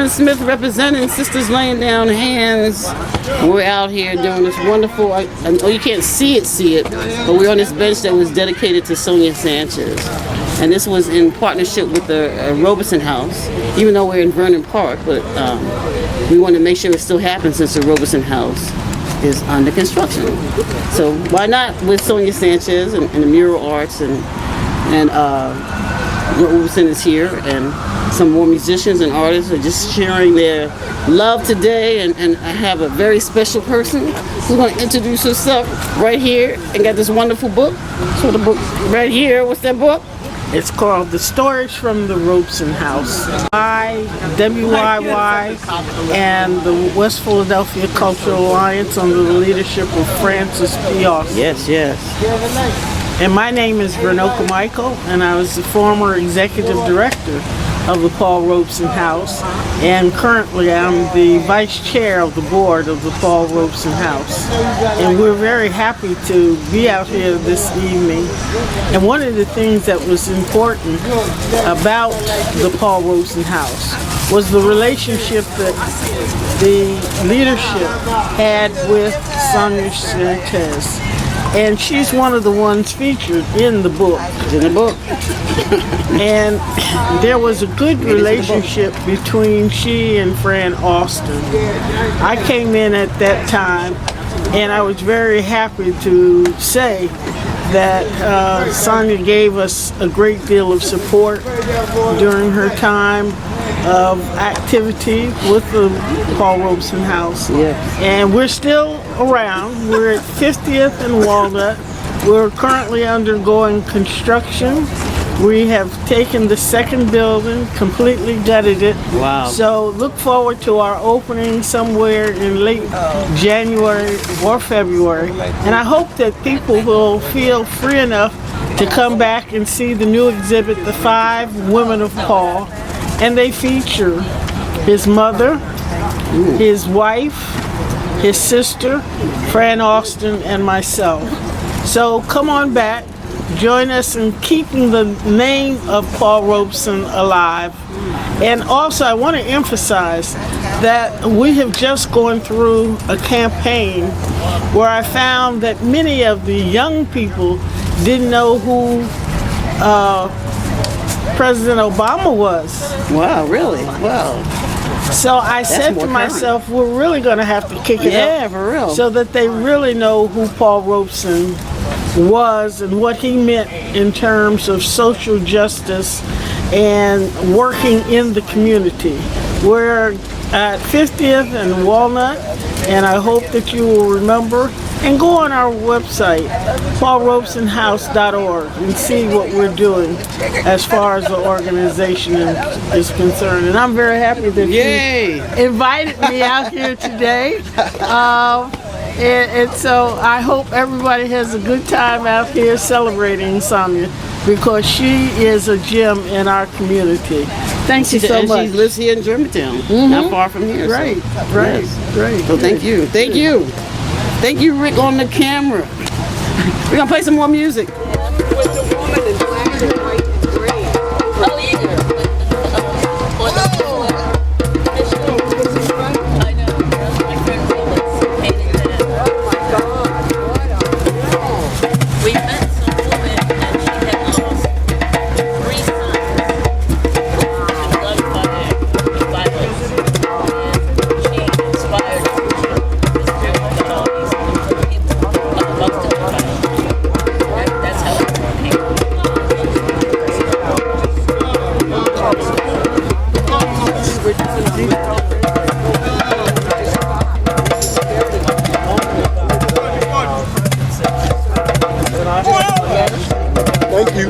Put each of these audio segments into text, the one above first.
Elizabeth Smith representing Sisters Laying Down Hands. We're out here doing this wonderful, I know you can't see it, but we're on this bench that was dedicated to Sonia Sanchez. And this was in partnership with the Robeson House, even though we're in Vernon Park, but we want to make sure it still happens since the Robeson House is under construction. So why not with Sonia Sanchez and the Mural Arts and Robeson is here, and some more musicians and artists are just sharing their love today, and I have a very special person who's going to introduce herself right here and got this wonderful book. So the book right here, what's that book? It's called The Stories from the Robeson House by WYY and the West Philadelphia Cultural Alliance under the leadership of Francis P. Austin. Yes. And my name is Vernoka Michael, and I was the former executive director of the Paul Robeson House, and currently I'm the vice chair of the board of the Paul Robeson House. And we're very happy to be out here this evening. And one of the things that was important about the Paul Robeson House was the relationship that the leadership had with Sonia Sanchez. And she's one of the ones featured in the book. And there was a good relationship between she and Fran Austin. I came in at that time, and I was very happy to say that Sonia gave us a great deal of support during her time of activity with the Paul Robeson House. Yes. And we're still around. We're at 50th and Walnut. We're currently undergoing construction. We have taken the second building, completely gutted it. Wow. So look forward to our opening somewhere in late January or February. And I hope that people will feel free enough to come back and see the new exhibit, The 5 Women of Paul. And they feature his mother, his wife, his sister, Fran Austin, and myself. So come on back, join us in keeping the name of Paul Robeson alive. And also I want to emphasize that we have just gone through a campaign where I found that many of the young people didn't know who President Obama was. Wow, really? Wow. So I said to myself, we're really going to have to kick it up. Yeah, for real. So that they really know who Paul Robeson was and what he meant in terms of social justice and working in the community. We're at 50th and Walnut, and I hope that you will remember and go on our website, paulrobesonhouse.org, and see what we're doing as far as the organization is concerned. And I'm very happy that you invited me out here today. And so I hope everybody has a good time out here celebrating Sonia, because she is a gem in our community. Thank you so much. She lives here in Germantown, not far from here. Right. So thank you. Thank you, Rick, on the camera. We're gonna play some more music. Thank you.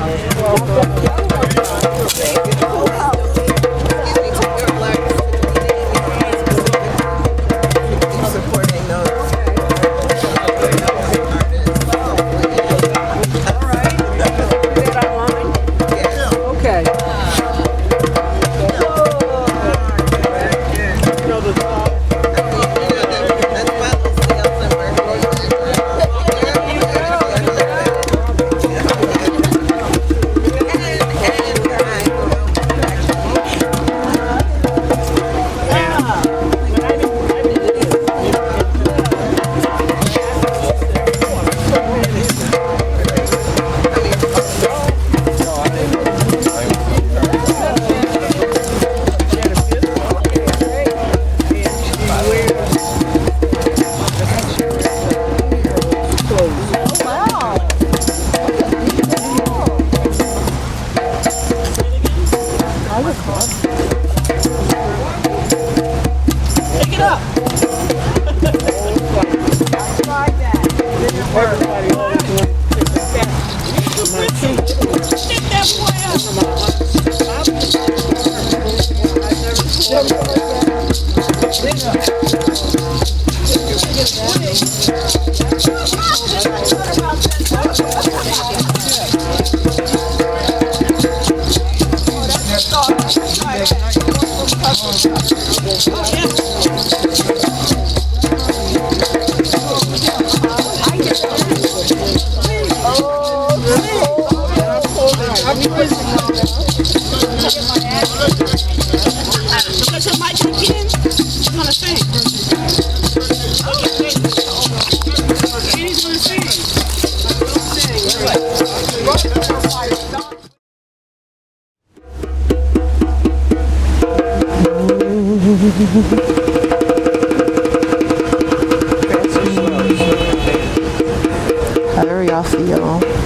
However y'all feel.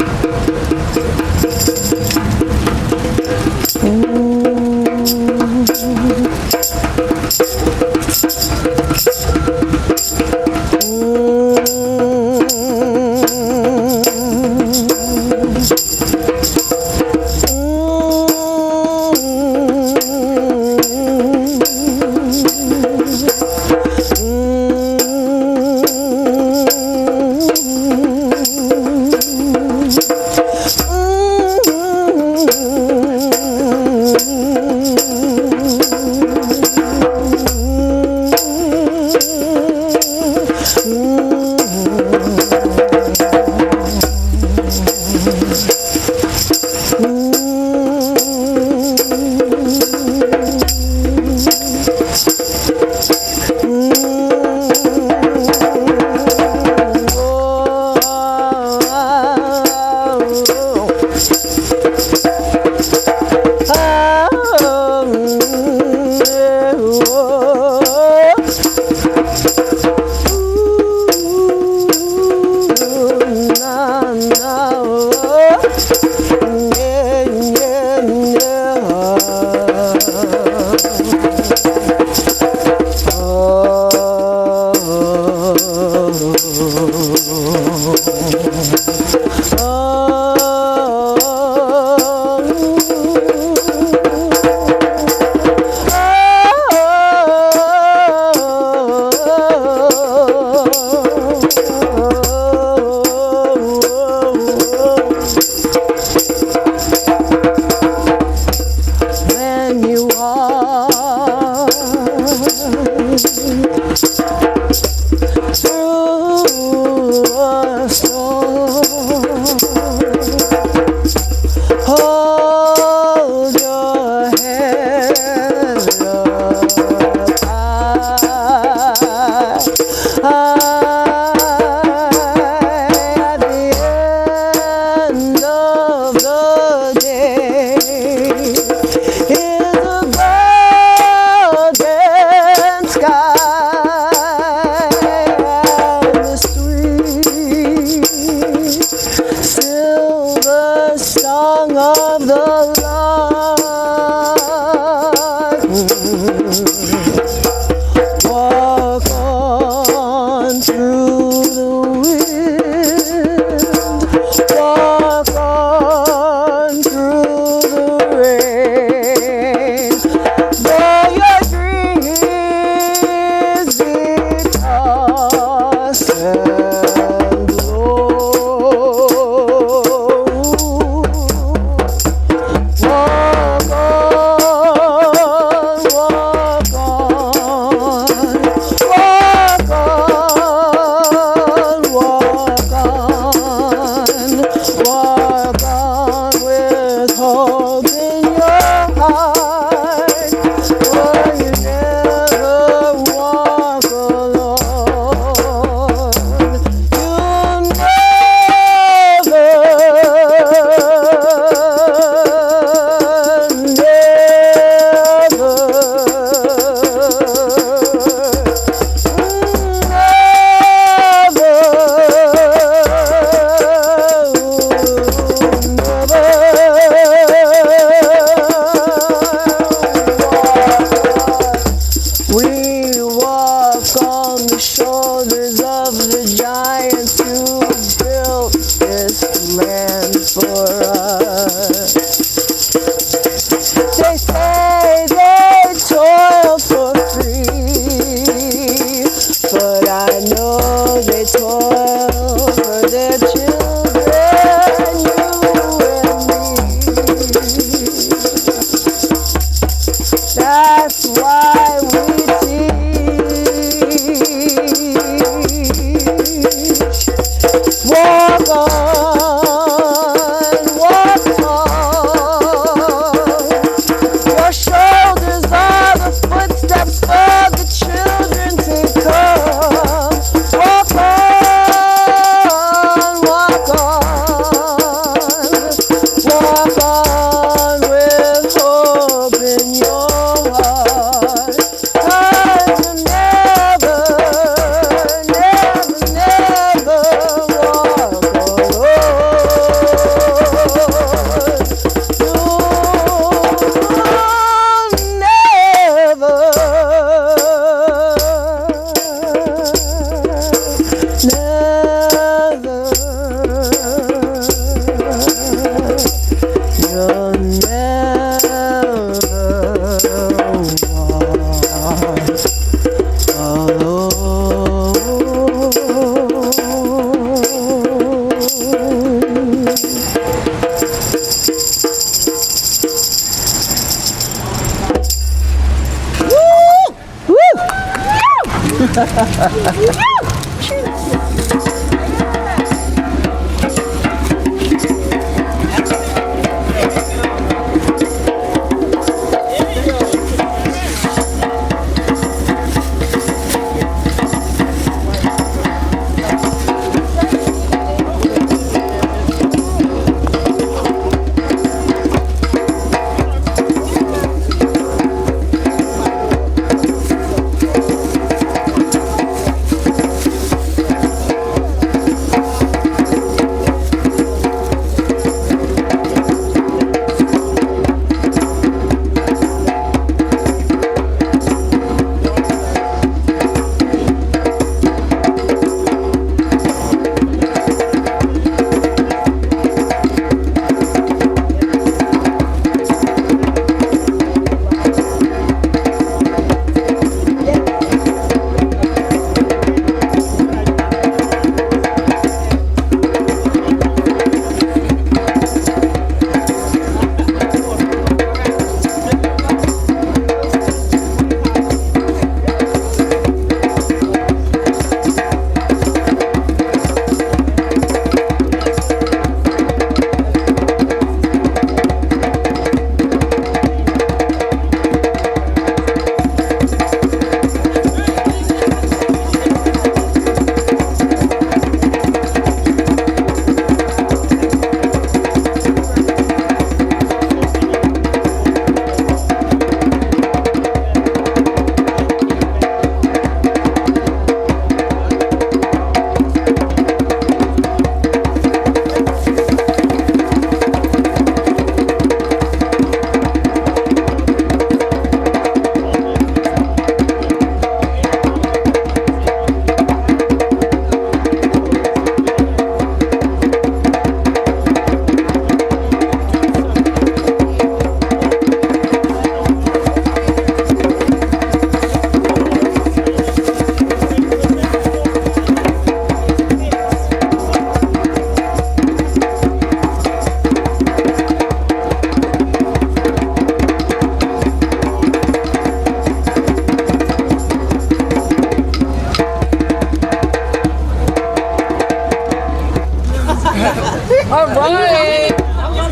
All right.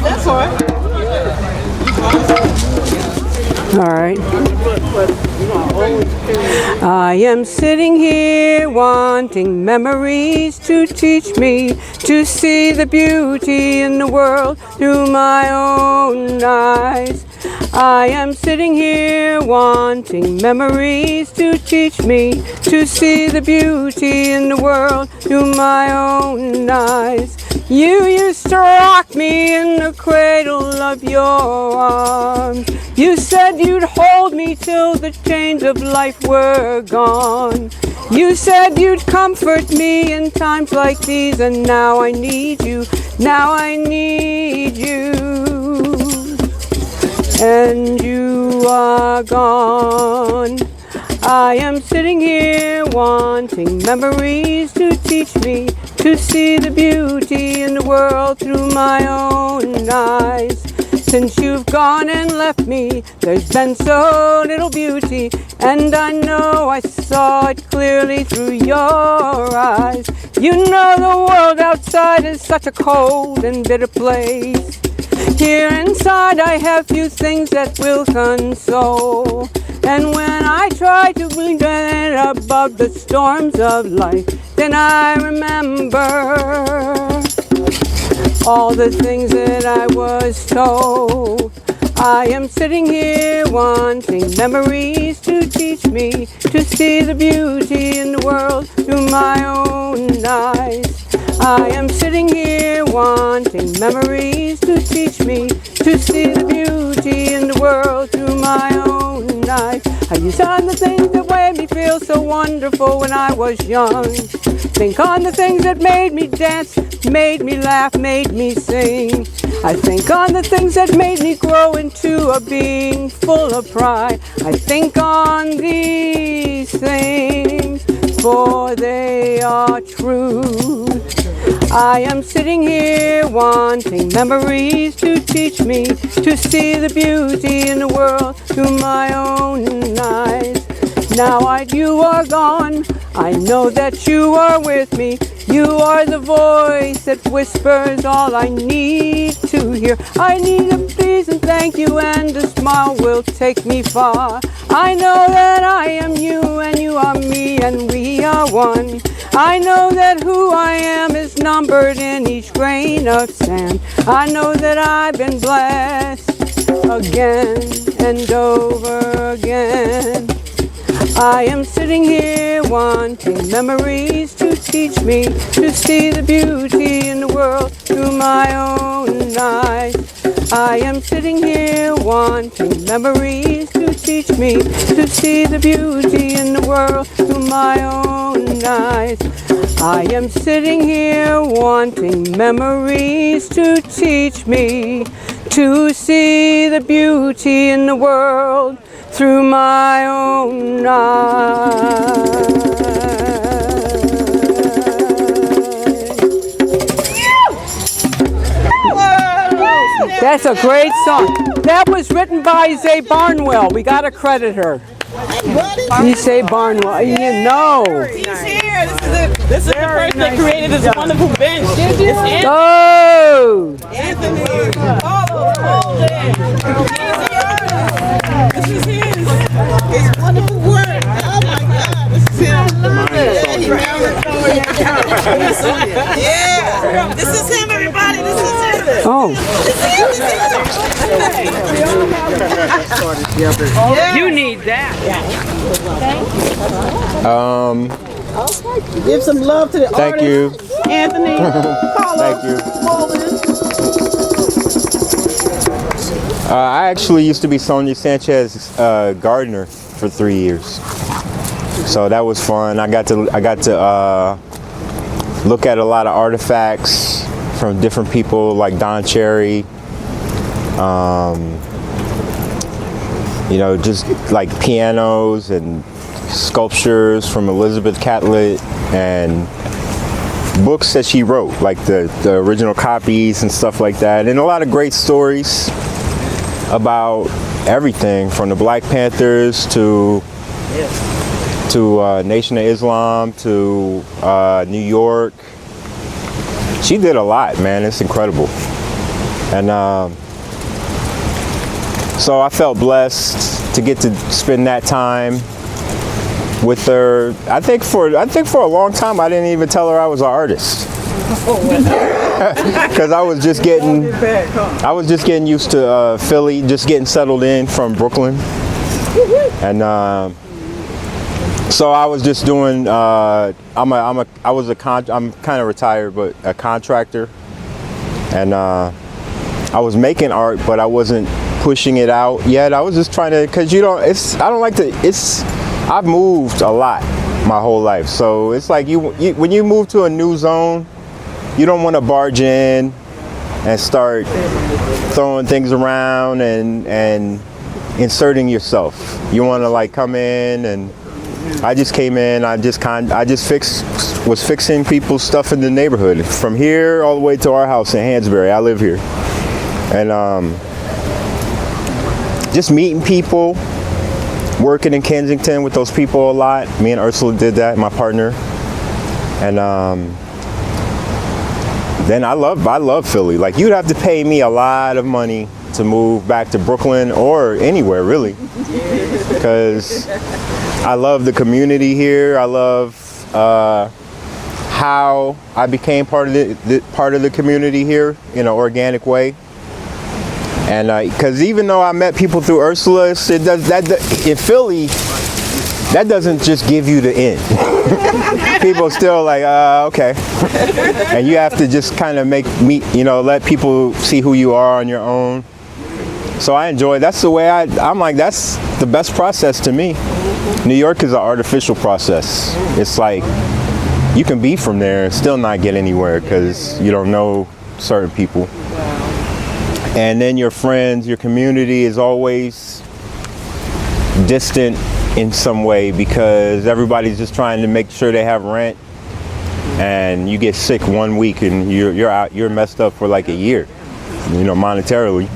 That's all right. All right. I am sitting here wanting memories to teach me to see the beauty in the world through my own eyes. I am sitting here wanting memories to teach me to see the beauty in the world through my own eyes. You used to rock me in the cradle of your arms. You said you'd hold me till the chains of life were gone. You said you'd comfort me in times like these, and now I need you, now I need you. And you are gone. I am sitting here wanting memories to teach me to see the beauty in the world through my own eyes. Since you've gone and left me, there's been so little beauty, and I know I saw it clearly through your eyes. You know the world outside is such a cold and bitter place. Here inside I have few things that will console. And when I try to breathe above the storms of life, then I remember all the things that I was told. I am sitting here wanting memories to teach me to see the beauty in the world through my own eyes. I am sitting here wanting memories to teach me to see the beauty in the world through my own eyes. I used on the things that made me feel so wonderful when I was young. Think on the things that made me dance, made me laugh, made me sing. I think on the things that made me grow into a being full of pride. I think on these things, for they are true. I am sitting here wanting memories to teach me to see the beauty in the world through my own eyes. Now you are gone, I know that you are with me. You are the voice that whispers all I need to hear. I need a please and thank you, and a smile will take me far. I know that I am you and you are me and we are one. I know that who I am is numbered in each grain of sand. I know that I've been blessed again and over again. I am sitting here wanting memories to teach me to see the beauty in the world through my own eyes. I am sitting here wanting memories to teach me to see the beauty in the world through my own eyes. I am sitting here wanting memories to teach me to see the beauty in the world through my own eyes. That's a great song. That was written by Zay Barnwell. We gotta credit her. You say Barnwell. You know. He's here. This is the person that created this wonderful bench. It's Anthony. Oh! Anthony Carlos Molden. This is his wonderful work. Oh my God, this is him. I love it. Yeah, this is him, everybody. This is him. Oh. You need that. Give some love to the Thank artist, you. Anthony Carlos Thank you. Molden. I actually used to be Sonia Sanchez's gardener for 3 years, so that was fun. I got to look at a lot of artifacts from different people like Don Cherry. You know, just like pianos and sculptures from Elizabeth Catlett and books that she wrote, like the original copies and stuff like that, and a lot of great stories about everything from the Black Panthers to Nation of Islam to New York. She did a lot, man. It's incredible. And so I felt blessed to get to spend that time with her. I think for a long time I didn't even tell her I was an artist. Because I was just getting used to Philly, just getting settled in from Brooklyn, and so I was just doing. I'm kind of retired, but a contractor, and I was making art, but I wasn't pushing it out yet. I was just trying to, because I've moved a lot my whole life, so it's like when you move to a new zone, you don't want to barge in and start throwing things around and inserting yourself. You want to like come in, and I just came in. Was fixing people's stuff in the neighborhood from here all the way to our house in Hansberry. I live here, and just meeting people, working in Kensington with those people a lot. Me and Ursula did that, my partner, and then I love Philly. Like, you'd have to pay me a lot of money to move back to Brooklyn or anywhere really, because I love the community here. I love how I became part of the community here in an organic way. And because even though I met people through Ursula, in Philly, that doesn't just give you the in. People still like, okay. And you have to just kind of let people see who you are on your own. So I enjoy, that's the way I'm like, that's the best process to me. New York is an artificial process. It's like, you can be from there and still not get anywhere because you don't know certain people. And then your friends, your community is always distant in some way because everybody's just trying to make sure they have rent, and you get sick 1 week and you're messed up for like a year, monetarily.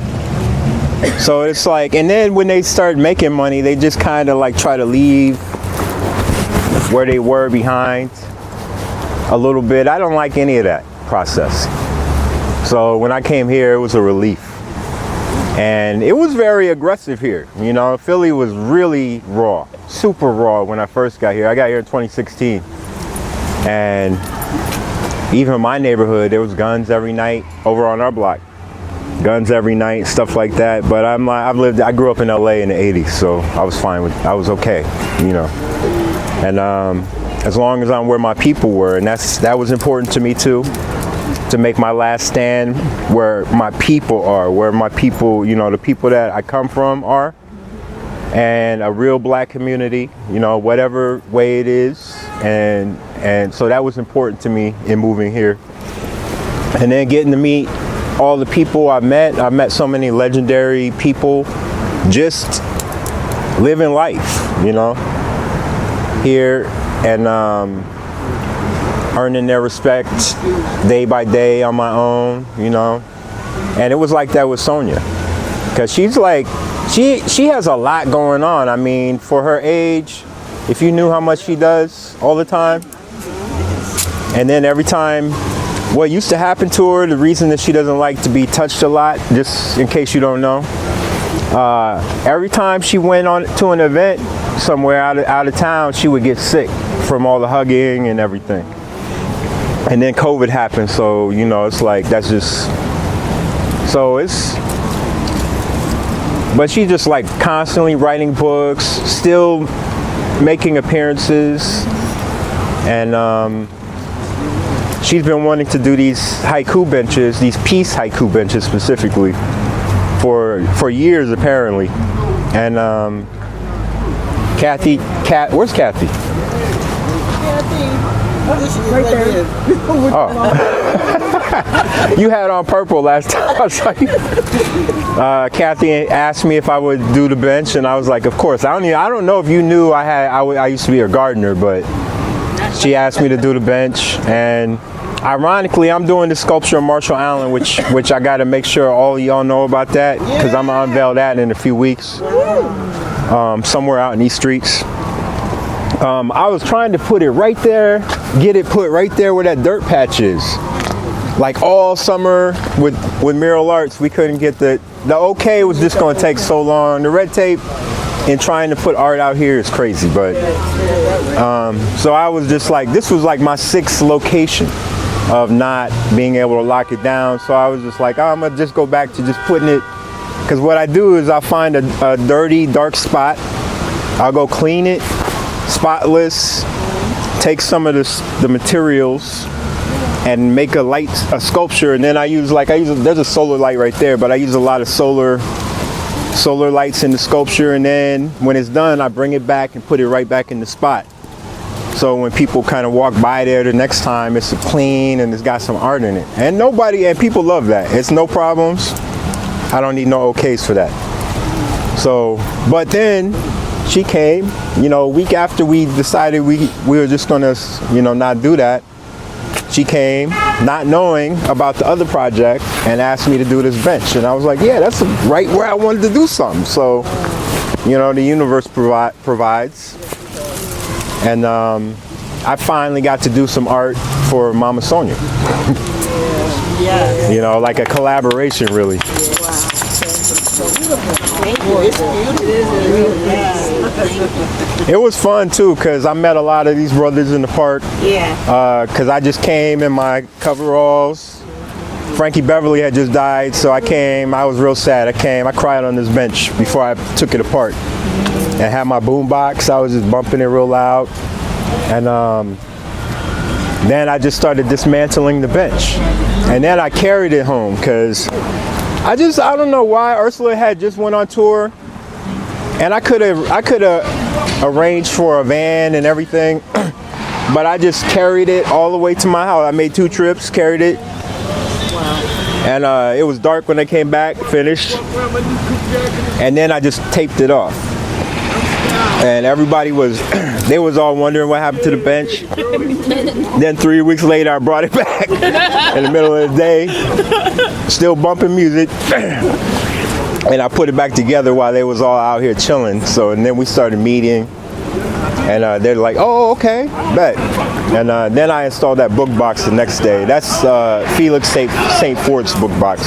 So it's like, and then when they start making money, they just kind of like try to leave where they were behind a little bit. I don't like any of that process. So when I came here, it was a relief. And it was very aggressive here. You know, Philly was really raw, super raw when I first got here. I got here in 2016. And even in my neighborhood, there was guns every night over on our block. Guns every night, stuff like that. But I grew up in LA in the 80s, so I was fine with, I was okay, you know. And as long as I'm where my people were, and that was important to me too, to make my last stand where my people are, where my people, you know, the people that I come from are, and a real black community, you know, whatever way it is. And so that was important to me in moving here. And then getting to meet all the people I met so many legendary people just living life, you know, here, and earning their respect day by day on my own, you know. And it was like that with Sonia, because she's like, she has a lot going on. I mean, for her age, if you knew how much she does all the time, and then every time, what used to happen to her, the reason that she doesn't like to be touched a lot, just in case you don't know, every time she went on to an event somewhere out of town, she would get sick from all the hugging and everything. And then COVID happened, so, you know, it's like, that's just, so it's, but she just like constantly writing books, still making appearances, and she's been wanting to do these haiku benches, these peace haiku benches specifically, for years apparently. And where's Kathy? Right there. Oh. You had on purple last time. I was like, Kathy asked me if I would do the bench, and I was like, of course. I don't know if you knew I used to be a gardener, but she asked me to do the bench. And ironically, I'm doing the sculpture of Marshall Allen, which I got to make sure all of y'all know about that, because I'm gonna unveil that in a few weeks, somewhere out in these streets. I was trying to put it right there, get it put right there where that dirt patch is. Like all summer with Mural Arts, we couldn't get the okay was just going to take so long. The red tape in trying to put art out here is crazy, but so I was just like, this was like my 6th location of not being able to lock it down. So I was just like, oh, I'm gonna just go back to just putting it, because what I do is I'll find a dirty, dark spot, I'll go clean it, spotless, take some of the materials and make a sculpture. And then I use there's a solar light right there, but I use a lot of solar lights in the sculpture. And then when it's done, I bring it back and put it right back in the spot. So when people kind of walk by there the next time, it's clean and it's got some art in it. And people love that. It's no problems. I don't need no okays for that. So, but then she came, you know, a week after we decided we were just gonna, you know, not do that. She came, not knowing about the other project, and asked me to do this bench. And I was like, yeah, that's right where I wanted to do something. So, you know, the universe provides. And I finally got to do some art for Mama Sonia. You know, like a collaboration, really. It was fun too, because I met a lot of these brothers in the park. Yeah. Because I just came in my coveralls. Frankie Beverly had just died, so I came. I was real sad. I cried on this bench before I took it apart. And had my boom box. I was just bumping it real loud. And then I just started dismantling the bench. And then I carried it home, because I don't know why. Ursula had just went on tour, and I could have arranged for a van and everything, but I just carried it all the way to my house. I made 2 trips, carried it. Wow. And it was dark when I came back, finished, and then I just taped it off. And everybody they was all wondering what happened to the bench. Then 3 weeks later, I brought it back in the middle of the day, still bumping music. And I put it back together while they was all out here chilling. So, and then we started meeting. And they're like, oh, okay, bet. And then I installed that book box the next day. That's Felix St. Fort's book box.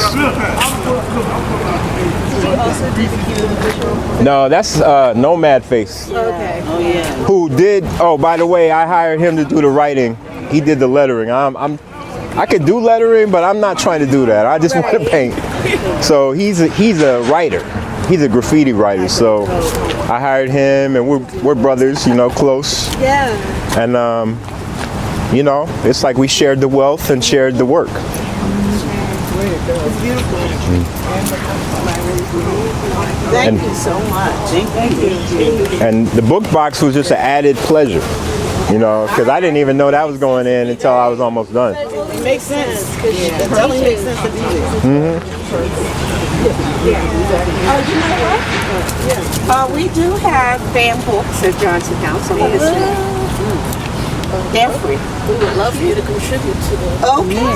No, that's Nomad Face. Okay. Oh yeah. Who did? Oh, by the way, I hired him to do the writing. He did the lettering. I could do lettering, but I'm not trying to do that. I just want to paint. So he's a writer. He's a graffiti writer. So I hired him, and we're brothers, you know, close. Yeah. And you know, it's like we shared the wealth and shared the work. It's beautiful. Thank you so much. Thank you. And the book box was just an added pleasure, you know, because I didn't even know that was going in until I was almost done. It makes sense. It totally makes sense to do this. You know what? We do have fan books at Johnson House on the history. They're free. We would love for you to contribute to the. Okay.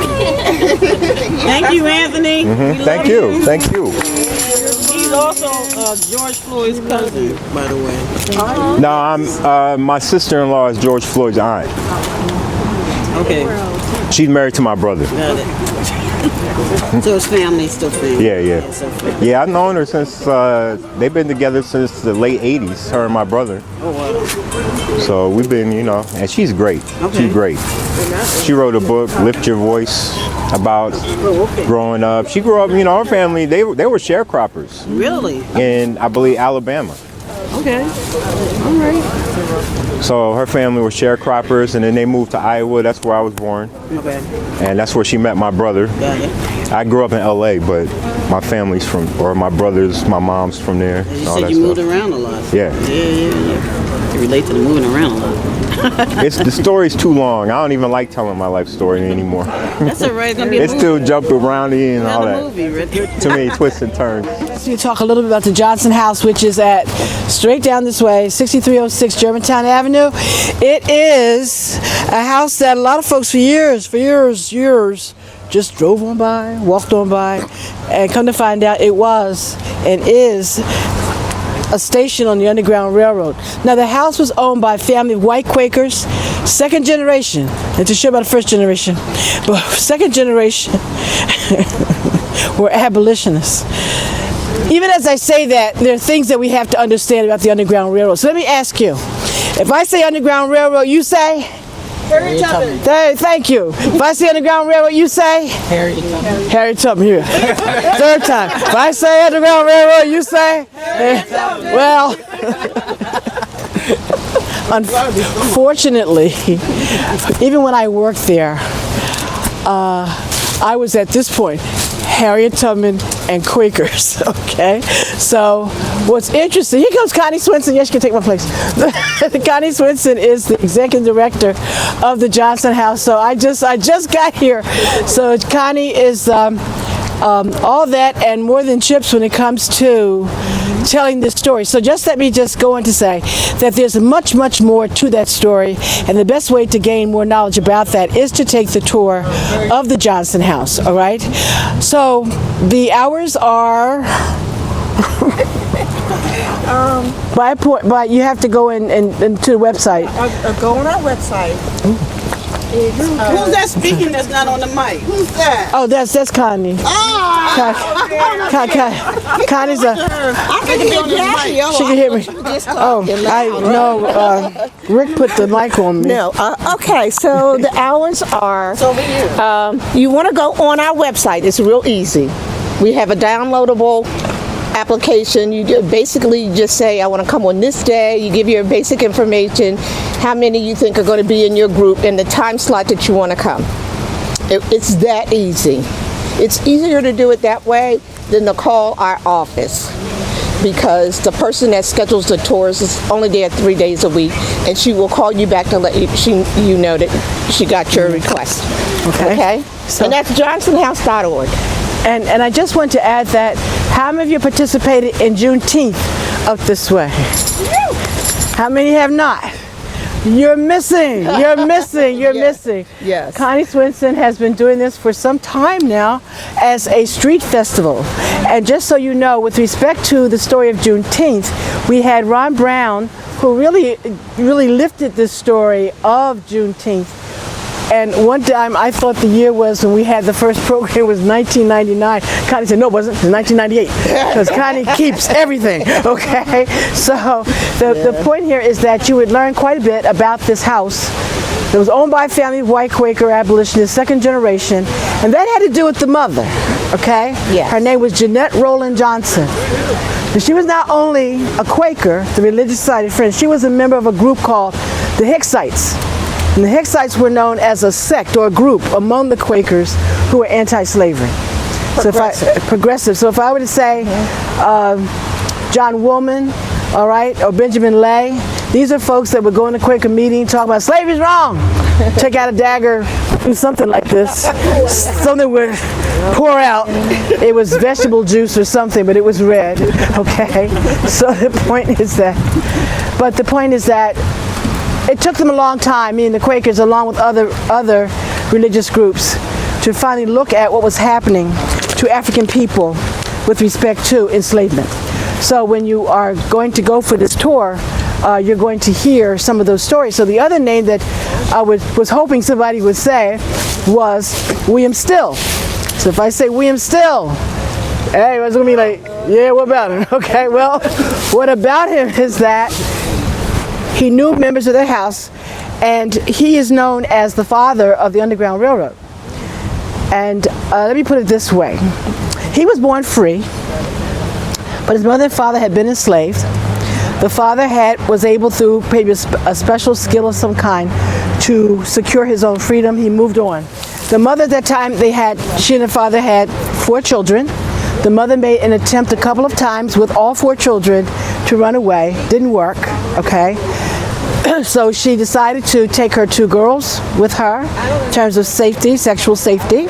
Thank you, Anthony. Thank you. Thank you. He's also George Floyd's cousin, by the way. No, I'm my sister-in-law is George Floyd's aunt. Okay. She's married to my brother. Got it. So his family's still family. Yeah. Yeah, I've known her since they've been together since the late '80s. Her and my brother. Oh wow. So we've been, you know, and she's great. Okay. She's great. She wrote a book, Lift Your Voice, about growing up. She grew up, you know, her family, they were sharecroppers Really? in, I believe, Alabama. Okay. All right. So her family were sharecroppers, and then they moved to Iowa. That's where I was born. Okay. And that's where she met my brother. Got it. I grew up in LA, but my family's from, or my brother's, my mom's from there. You all said that you moved stuff. around a lot. Yeah. Yeah. You relate to the moving around a lot. The story's too long. I don't even like telling my life story anymore. That's all right. It's gonna be a It's movie. too jump aroundy and all Not a that. movie, Rick. Too many twists and turns. So you talk a little bit about the Johnson House, which is at straight down this way, 6306 Germantown Avenue. It is a house that a lot of folks for years, just drove on by, walked on by, and come to find out it was and is a station on the Underground Railroad. Now the house was owned by a family of white Quakers, second generation, and to show about the first generation, but second generation were abolitionists. Even as I say that, there are things that we have to understand about the Underground Railroad. So let me ask you, if I say Underground Railroad, you say? Harriet Tubman. Thank you. If I say Underground Railroad, you say? Harriet Tubman. Harriet Tubman here. Third time. If I say Underground Railroad, you say? Well, unfortunately, even when I worked there, I was at this point Harriet Tubman and Quakers, okay? So what's interesting, here comes Connie Swinson. Yes, you can take my place. Connie Swinson is the executive director of the Johnson House. So I just got here. So Connie is all that and more than chips when it comes to telling this story. So just let me just go on to say that there's much, much more to that story, and the best way to gain more knowledge about that is to take the tour of the Johnson House, all right? So the hours are but you have to go in to the website. Go on our website. Who's that speaking that's not on the mic? Who's that? Oh, that's Connie. Connie's a. I can hear Jackie. She can hear me. Oh, I know. Rick put the mic on me. No. Okay, so the hours are. It's over here. You want to go on our website. It's real easy. We have a downloadable application. You basically just say, I want to come on this day. You give your basic information, how many you think are going to be in your group, and the time slot that you want to come. It's that easy. It's easier to do it that way than to call our office, because the person that schedules the tours is only there 3 days a week, and she will call you back to let you know that she got your request. Okay? So, and that's johnsonhouse.org. And I just want to add that how many of you participated in Juneteenth up this way? How many have not? You're missing. You're missing. You're missing. Yes. Connie Swinson has been doing this for some time now as a street festival. And just so you know, with respect to the story of Juneteenth, we had Ron Brown, who really lifted this story of Juneteenth. And one time I thought the year was when we had the first program was 1999. Connie said, no, it wasn't. It was 1998. Because Connie keeps everything, okay? So the point here is that you would learn quite a bit about this house that was owned by a family of white Quaker abolitionists, second generation. And that had to do with the mother, okay? Yes. Her name was Jeanette Rowland Johnson. And she was not only a Quaker, the religious society friend, she was a member of a group called the Hicksites. And the Hicksites were known as a sect or a group among the Quakers who were anti-slavery. Progressive. So if I were to say John Woolman, all right, or Benjamin Lay, these are folks that would go in a Quaker meeting talking about slavery's wrong. Take out a dagger, do something like this. Something would pour out. It was vegetable juice or something, but it was red, okay? So the point is that it took them a long time, meaning the Quakers, along with other religious groups, to finally look at what was happening to African people with respect to enslavement. So when you are going to go for this tour, you're going to hear some of those stories. So the other name that I was hoping somebody would say was William Still. So if I say William Still, hey, it's going to be like, yeah, what about him? Okay, well, what about him is that he knew members of their house, and he is known as the father of the Underground Railroad. And let me put it this way. He was born free, but his mother and father had been enslaved. The father was able, through maybe a special skill of some kind, to secure his own freedom. He moved on. The mother at that time, she and the father had 4 children. The mother made an attempt a couple of times with all 4 children to run away. Didn't work, okay? So she decided to take her 2 girls with her in terms of safety, sexual safety.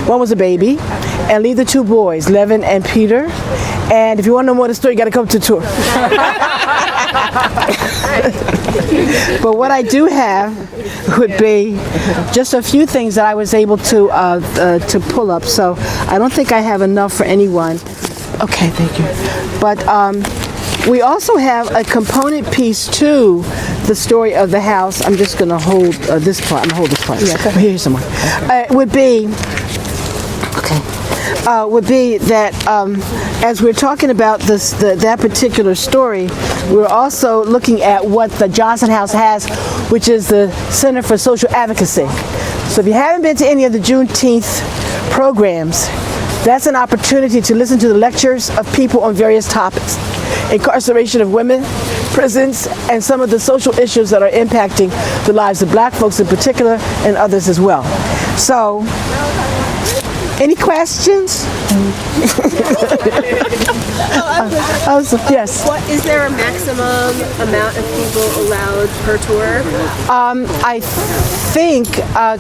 One was a baby, and leave the 2 boys, Levin and Peter. And if you want to know more of the story, you got to come to the tour. But what I do have would be just a few things that I was able to pull up. So I don't think I have enough for anyone. Okay, thank you. But we also have a component piece to the story of the house. I'm just going to hold this part. I'm going to hold this part. Yeah, here's someone. Would be that as we're talking about that particular story, we're also looking at what the Johnson House has, which is the Center for Social Advocacy. So if you haven't been to any of the Juneteenth programs, that's an opportunity to listen to the lectures of people on various topics. Incarceration of women, prisons, and some of the social issues that are impacting the lives of black folks in particular, and others as well. So, any questions? Yes. What is there a maximum amount of people allowed per tour? I think,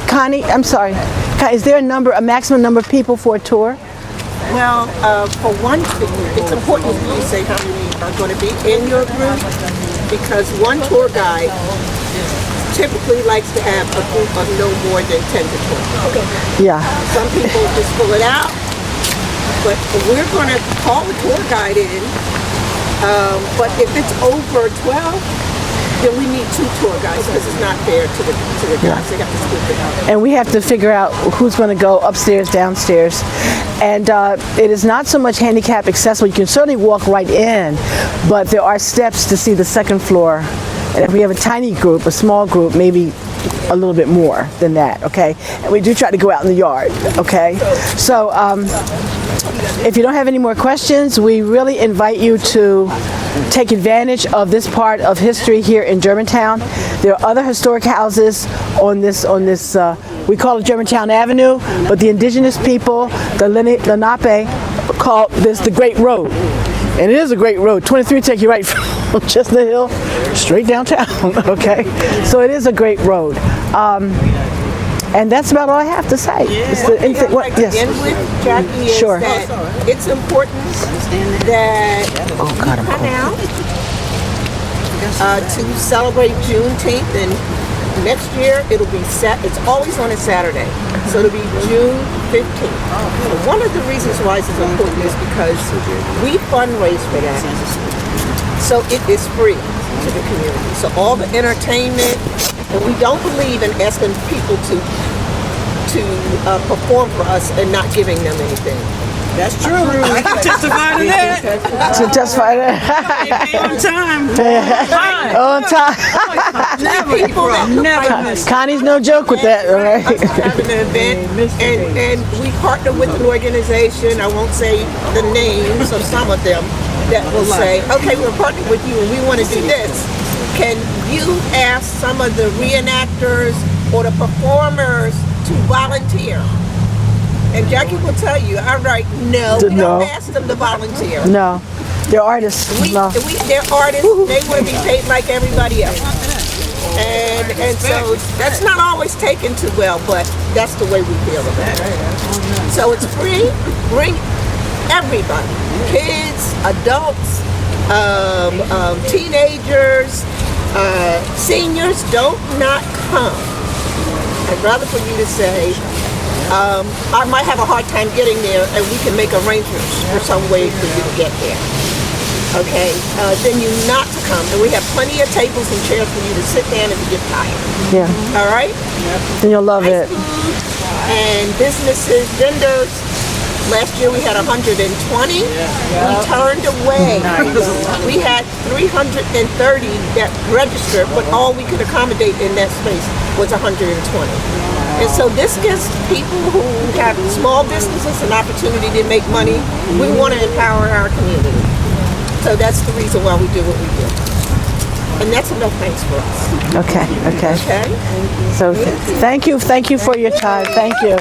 Connie, I'm sorry. Is there a maximum number of people for a tour? Well, for one thing, it's important you say how many are going to be in your group, because one tour guide typically likes to have a group of no more than 10 to 12. Okay. Yeah. Some people just pull it out, but we're going to call the tour guide in. But if it's over 12, then we need 2 tour guides, because it's not fair to the guys. They got to split it out. And we have to figure out who's going to go upstairs, downstairs. And it is not so much handicap accessible. You can certainly walk right in, but there are steps to see the second floor. And if we have a tiny group, a small group, maybe a little bit more than that, okay? And we do try to go out in the yard, okay? So if you don't have any more questions, we really invite you to take advantage of this part of history here in Germantown. There are other historic houses on this we call it Germantown Avenue, but the indigenous people, the Lenape, call this the Great Road. And it is a great road. 23 take you right from Chestnut Hill straight downtown, okay? So it is a great road. And that's about all I have to say. End with, Jackie, is sure. That it's important that we come out to celebrate Juneteenth, and next year it'll be it's always on a Saturday, so it'll be June 15th. One of the reasons why this is important is because we fundraise for that, so it is free. to the community. So all the entertainment, and we don't believe in asking people to perform for us and not giving them anything. That's true. I can testify to that. To testify to that. On time. On time. People that never miss Connie's no joke with that, right? having an event, and we partner with an organization. I won't say the names of some of them that will say, "Okay, we're partnering with you, and we want to do this. Can you ask some of the reenactors or the performers to volunteer?" And Jackie will tell you, all right, no, we don't ask them to volunteer. No. They're artists. No. They're artists. They want to be paid like everybody else. And so that's not always taken too well, but that's the way we feel about it. So it's free. Bring everybody, kids, adults, teenagers, seniors. Don't not come. I'd rather for you to say, I might have a hard time getting there, and we can make arrangements for some way for you to get there. Okay, then you not to come, and we have plenty of tables and chairs for you to sit down if you get tired. Yeah. All right. And you'll love it. And businesses, vendors. Last year we had 120. We turned away. We had 330 that registered, but all we could accommodate in that space was 120. And so this gives people who have small businesses an opportunity to make money. We want to empower our community. So that's the reason why we do what we do. And that's enough thanks for us. Okay. Okay? So thank you for your time. Thank you.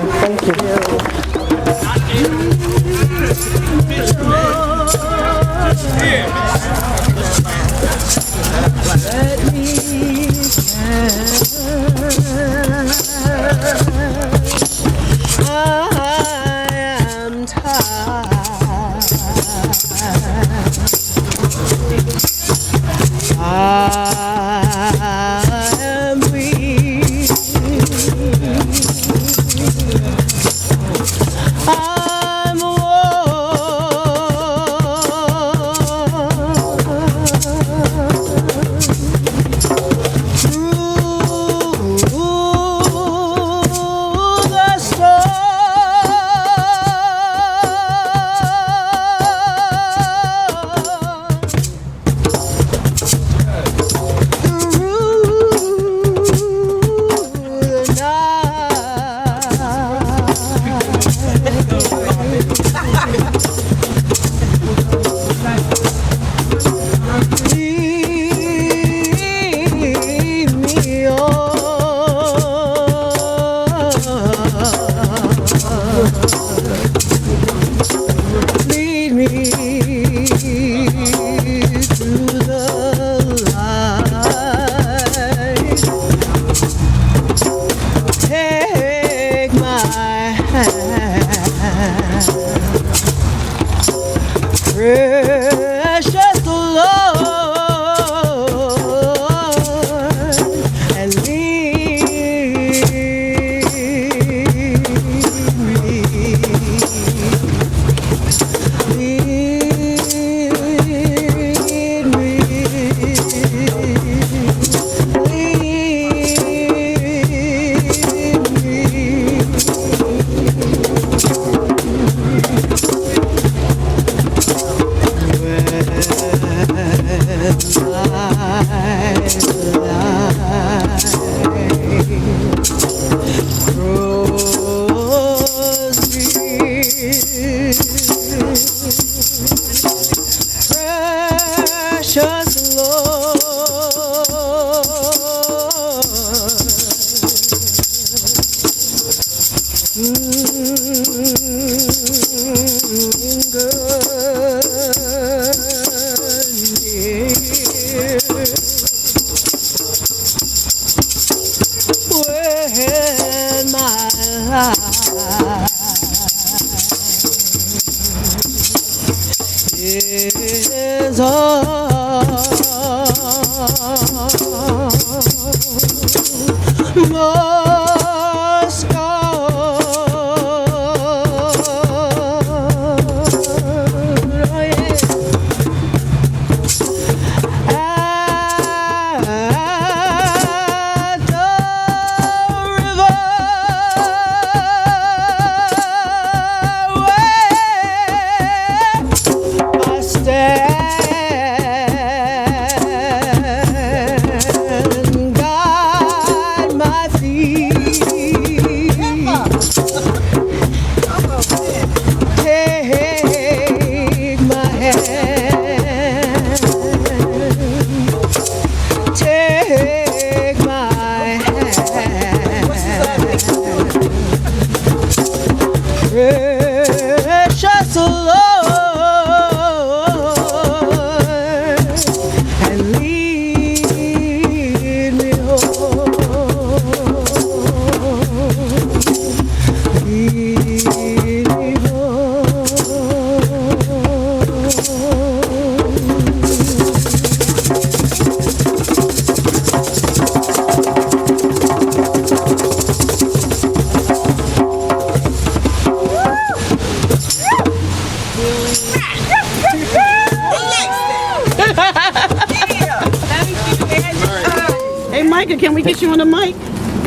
Micah, can we get you on the mic?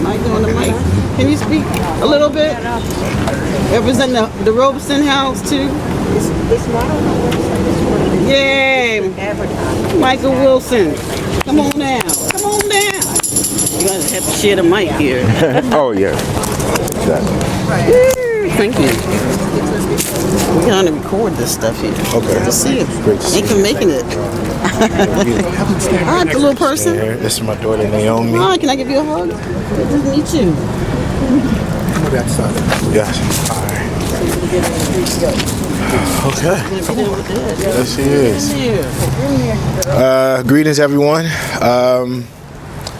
Micah on the mic. Can you speak a little bit? Represent the Robeson House too? It's not on the website. It's one of the Yay! advertising. Michael Wilson. Come on down. Come on down. You guys have to share the mic here. Oh, yeah. Thank you. We're going to record this stuff here. Okay. Good to see you. Great to see Thank you for making it. Hi, the little person. This is my daughter Naomi. Hi, can I give you a hug? Good to meet you. Yes. All right. Okay. Yes, she is. Greetings, everyone.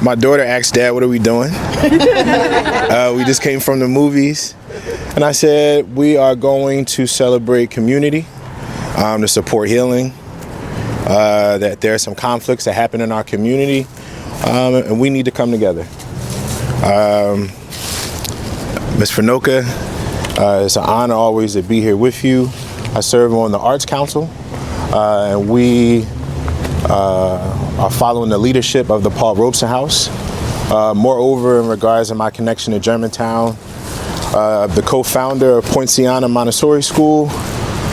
My daughter asked Dad, what are we doing? We just came from the movies. And I said, we are going to celebrate community, to support healing, that there are some conflicts that happen in our community, and we need to come together. Ms. Fanoka, it's an honor always to be here with you. I serve on the Arts Council, and we are following the leadership of the Robeson House. Moreover, in regards to my connection to Germantown, the co-founder of Poinciana Montessori School.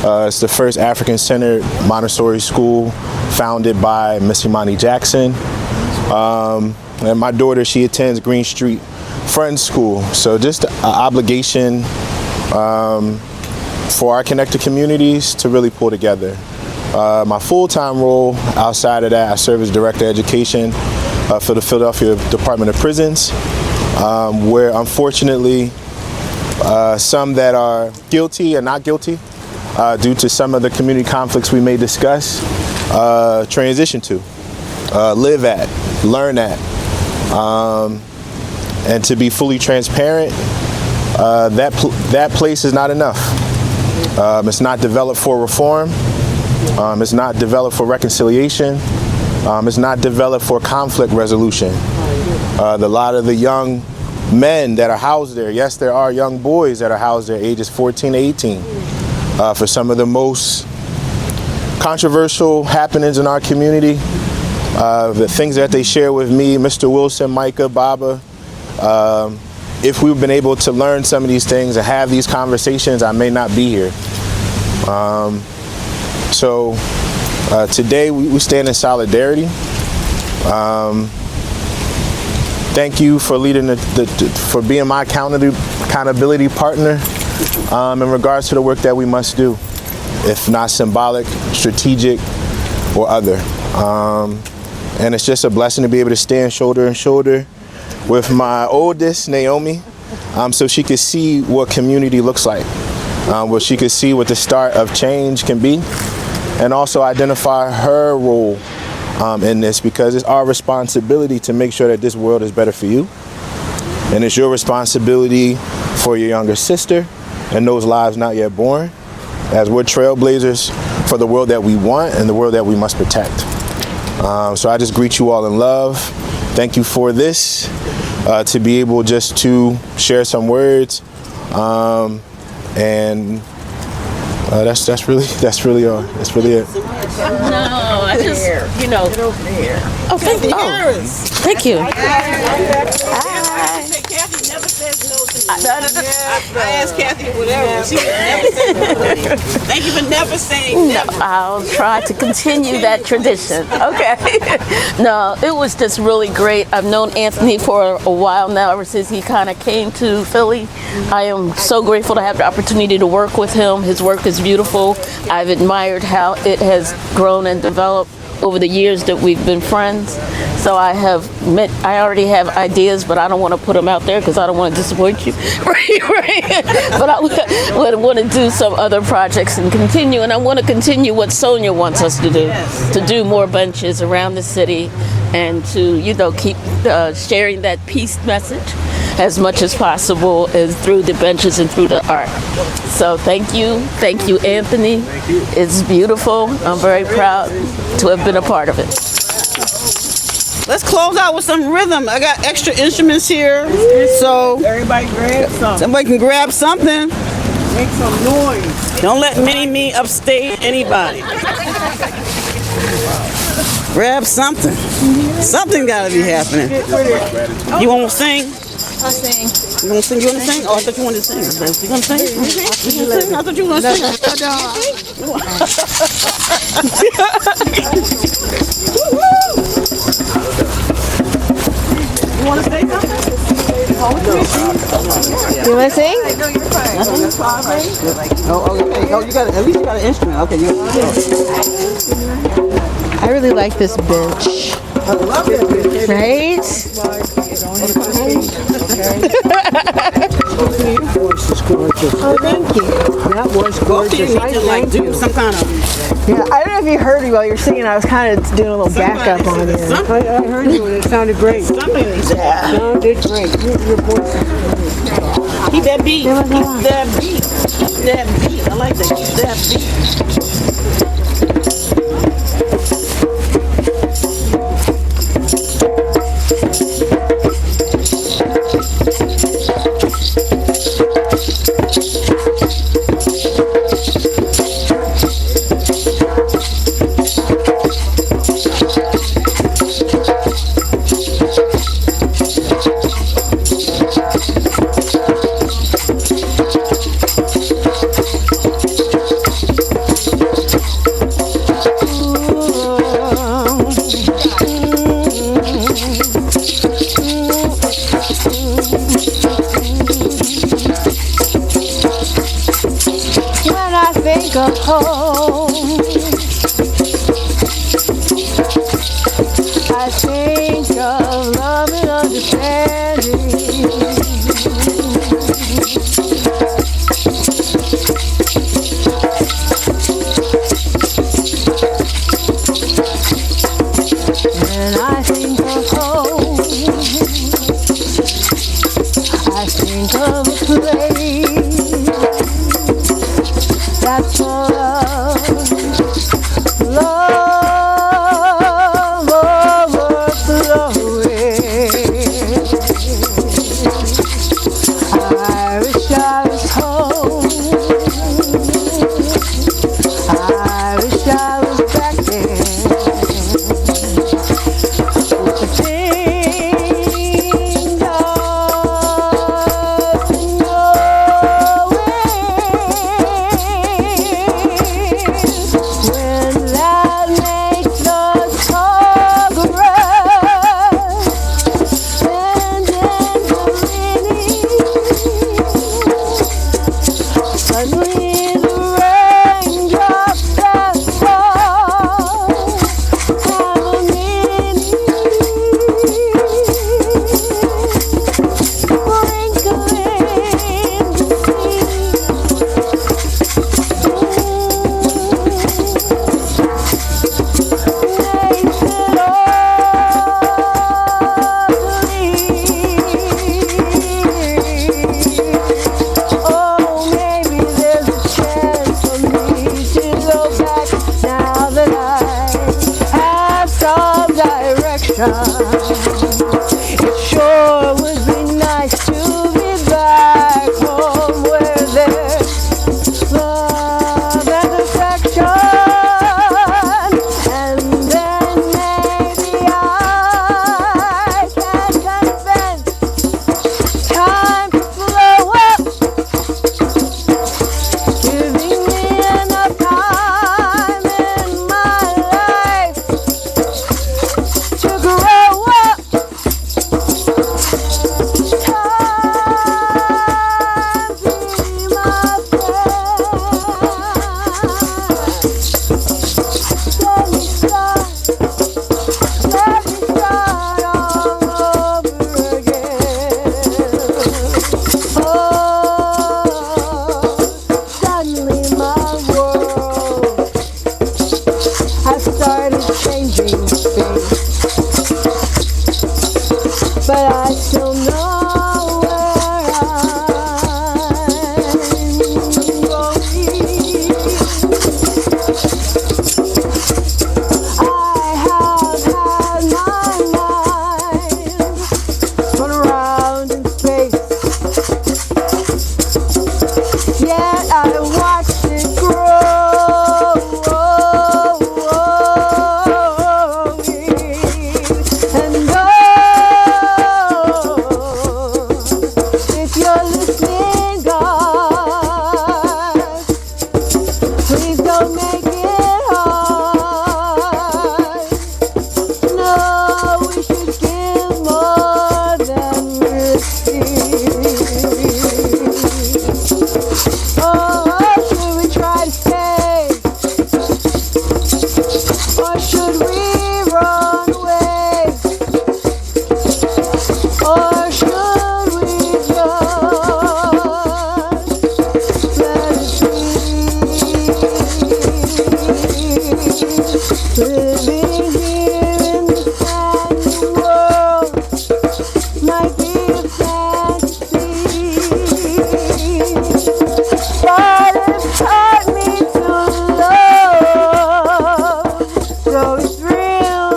It's the first African-centered Montessori school founded by Miss Imani Jackson. And my daughter, she attends Green Street Friends School. So just an obligation for our connected communities to really pull together. My full-time role outside of that, I serve as Director of Education for the Philadelphia Department of Prisons, where unfortunately some that are guilty and not guilty due to some of the community conflicts we may discuss transition to, live at, learn at, and to be fully transparent, that place is not enough. It's not developed for reform. It's not developed for reconciliation. It's not developed for conflict resolution. A lot of the young men that are housed there, yes, there are young boys that are housed there, ages 14 to 18. For some of the most controversial happenings in our community, the things that they share with me, Mr. Wilson, Micah, Baba, if we've been able to learn some of these things and have these conversations, I may not be here. So today we stand in solidarity. Thank you for leading for being my accountability partner in regards to the work that we must do, if not symbolic, strategic, or other. And it's just a blessing to be able to stand shoulder to shoulder with my oldest, Naomi, so she could see what community looks like, where she could see what the start of change can be, and also identify her role in this, because it's our responsibility to make sure that this world is better for you. And it's your responsibility for your younger sister and those lives not yet born, as we're trailblazers for the world that we want and the world that we must protect. So I just greet you all in love. Thank you for this, to be able just to share some words. And that's really all. That's really it. No, I just, you know. Get over there. Oh, thank you. Thank you. Kathy never says no to me. I asked Kathy whatever. She never says no to me. Thank you for never saying never. I'll try to continue that tradition. Okay. No, it was just really great. I've known Anthony for a while now, ever since he kind of came to Philly. I am so grateful to have the opportunity to work with him. His work is beautiful. I've admired how it has grown and developed over the years that we've been friends. So I already have ideas, but I don't want to put them out there because I don't want to disappoint you. Right. But I would want to do some other projects and continue. And I want to continue what Sonia wants us to do, to do more benches around the city and to, keep sharing that peace message as much as possible is through the benches and through the art. So thank you, Anthony. Thank you. It's beautiful. I'm very proud to have been a part of it. Let's close out with some rhythm. I got extra instruments here, so Everybody grab something. somebody can grab something. Make some noise. Don't let mini-me upstage anybody. Grab something. Something gotta be happening. You wanna sing? I'll sing. You wanna sing? You wanna sing? Oh, I thought you wanted to sing. You gonna sing? You gonna sing? I thought you were gonna sing. You wanna say something? You want to sing? Oh, you got at least you got an instrument. Okay, I really like this bench. I love it. Right? Oh, thank you. That was gorgeous. You need to like do some kind of. Yeah, I don't know if you heard me while you were singing. I was kind of doing a little backup on it. I heard you, and it sounded great. Something needs to happen. Sounded great. Your voice is Keep that beat. Keep that beat. Keep that beat. I like that. Keep that beat. Go home. I think of love and understanding. When I think of home, I think of a place that's full of love overflowing. I wish I was home. I wish I was back there. With the things It sure would be nice to be back home where there's love and affection. And then maybe I can convince time to flow up, giving me enough time in my life to grow up. Time be my friend. Let me start all over again. Oh, suddenly my world has started changing things. But I still know where I'm going. I have had my mind run around in space, yet I watched it grow. Or should we run away? Or should we just let it be? Living here in this brand new world might be a fantasy, but it's taught me to love. So it's real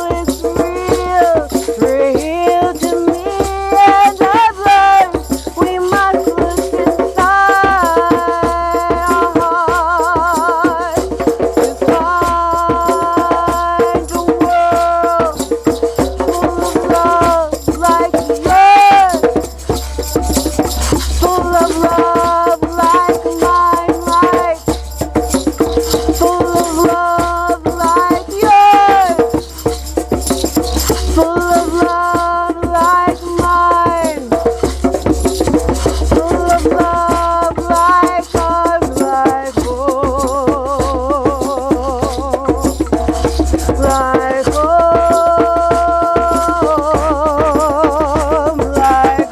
to me. And I've learned we must look inside our hearts to find a world full of love like yours, full of love like mine, right? Full of love like yours, full of love like mine, full of love like ours, like home, like home, like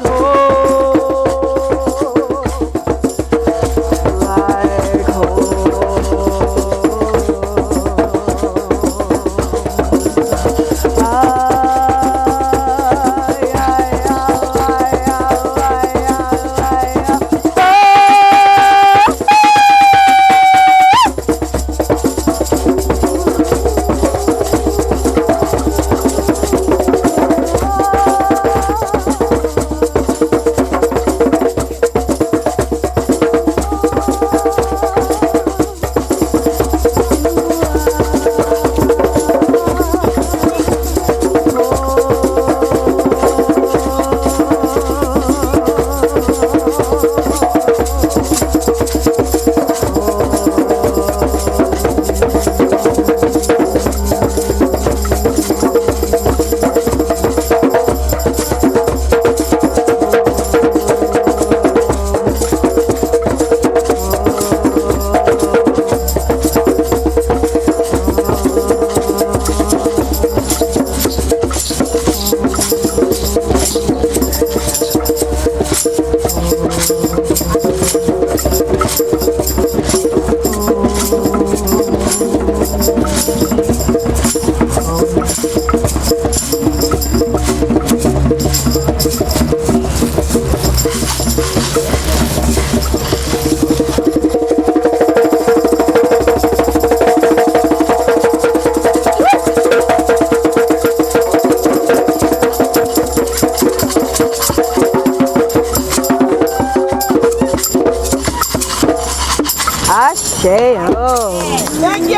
Thank you! Thank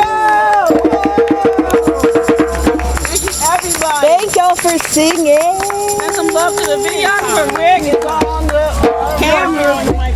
you, everybody. Thank y'all for singing. And some love to the videographer. Rick is on the camera.